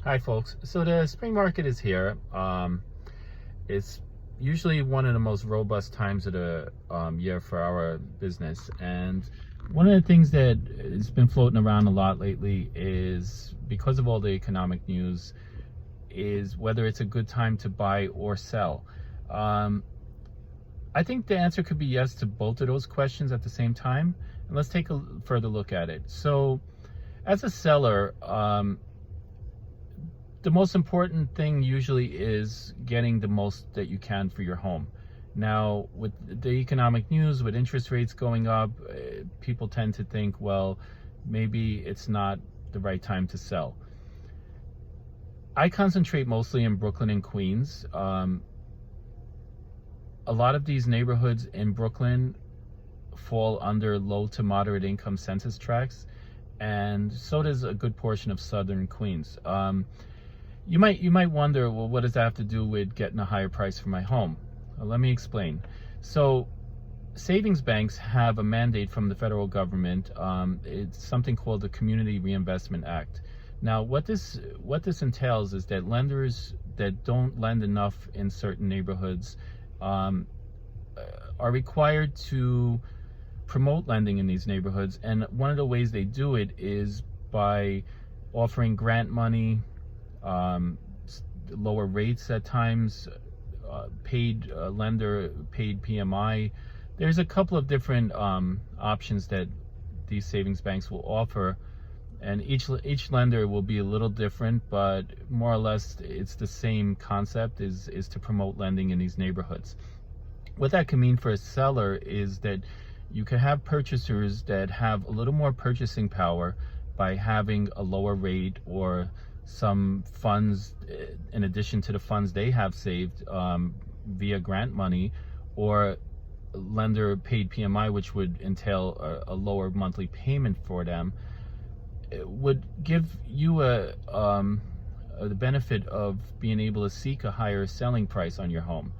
Hi, folks. So the spring market is here. It's usually one of the most robust times of the year for our business. And one of the things that has been floating around a lot lately is because of all the economic news, is whether it's a good time to buy or sell. Um, I think the answer could be yes to both of those questions at the same time. And let's take a further look at it. So, as a seller, the most important thing usually is getting the most that you can for your home. Now, with the economic news, with interest rates going up, people tend to think, well, maybe it's not the right time to sell. I concentrate mostly in Brooklyn and Queens. A lot of these neighborhoods in Brooklyn fall under low to moderate income census tracts, and so does a good portion of southern Queens. You might wonder, well, what does that have to do with getting a higher price for my home? Well, let me explain. So, savings banks have a mandate from the federal government. It's something called the Community Reinvestment Act. Now, what this entails is that lenders that don't lend enough in certain neighborhoods are required to promote lending in these neighborhoods, and one of the ways they do it is by offering grant money, lower rates at times, paid lender, paid PMI. There's a couple of different options that these savings banks will offer, and each lender will be a little different, but more or less it's the same concept, is to promote lending in these neighborhoods. What that can mean for a seller is that you can have purchasers that have a little more purchasing power by having a lower rate or some funds in addition to the funds they have saved via grant money, or lender paid PMI, which would entail a lower monthly payment for them. It would give you the benefit of being able to seek a higher selling price on your home.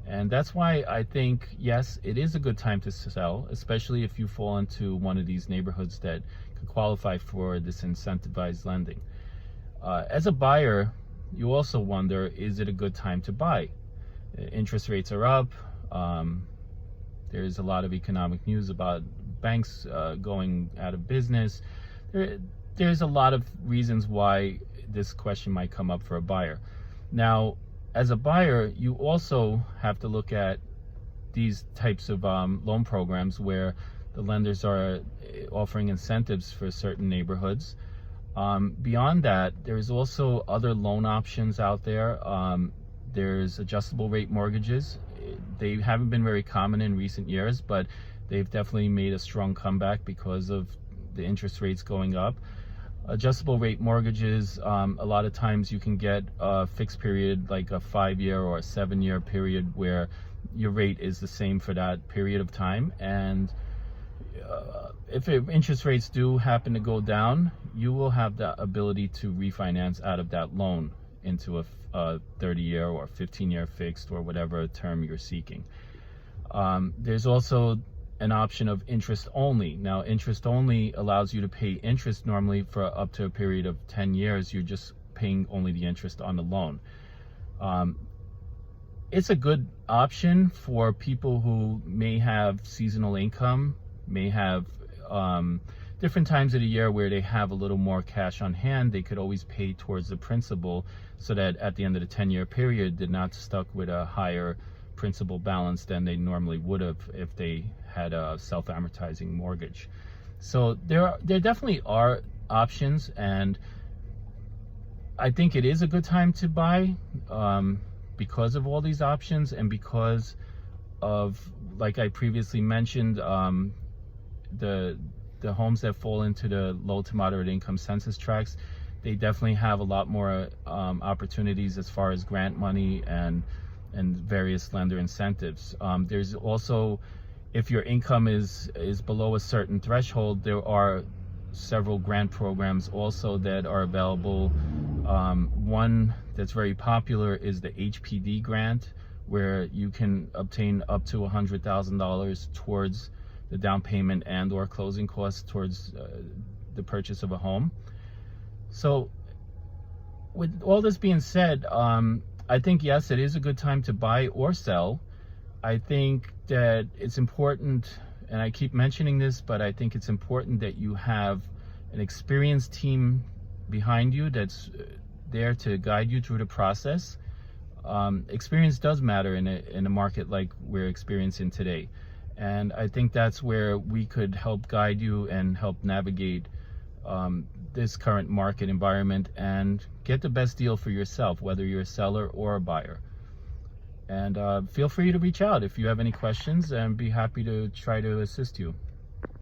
And that's why I think, yes, it is a good time to sell, especially if you fall into one of these neighborhoods that could qualify for this incentivized lending. As a buyer, you also wonder, is it a good time to buy? Interest rates are up. There's a lot of economic news about banks going out of business. There's a lot of reasons why this question might come up for a buyer. Now, as a buyer, you also have to look at these types of loan programs where the lenders are offering incentives for certain neighborhoods. Beyond that, there's also other loan options out there. There's adjustable rate mortgages. They haven't been very common in recent years, but they've definitely made a strong comeback because of the interest rates going up. Adjustable rate mortgages, a lot of times you can get a fixed period, like a 5-year or a 7-year period, where your rate is the same for that period of time. And if interest rates do happen to go down, you will have the ability to refinance out of that loan into a 30-year or 15-year fixed, or whatever term you're seeking. There's also an option of interest only. Now, interest only allows you to pay interest normally for up to a period of 10 years. You're just paying only the interest on the loan. It's a good option for people who may have seasonal income, may have different times of the year where they have a little more cash on hand. They could always pay towards the principal, so that at the end of the 10-year period, they're not stuck with a higher principal balance than they normally would have if they had a self-amortizing mortgage. So there definitely are options, and I think it is a good time to buy because of all these options, and because of, like I previously mentioned, the homes that fall into the low to moderate income census tracts, they definitely have a lot more opportunities as far as grant money and various lender incentives. There's also, if your income is below a certain threshold, there are several grant programs also that are available. One that's very popular is the HPD grant, where you can obtain up to $100,000 towards the down payment and or closing costs towards the purchase of a home. So with all this being said, I think yes, it is a good time to buy or sell. I think that it's important, and I keep mentioning this, but I think it's important that you have an experienced team behind you that's there to guide you through the process. Experience does matter in a market like we're experiencing today. And I think that's where we could help guide you and help navigate this current market environment and get the best deal for yourself, whether you're a seller or a buyer. And feel free to reach out if you have any questions, and be happy to try to assist you.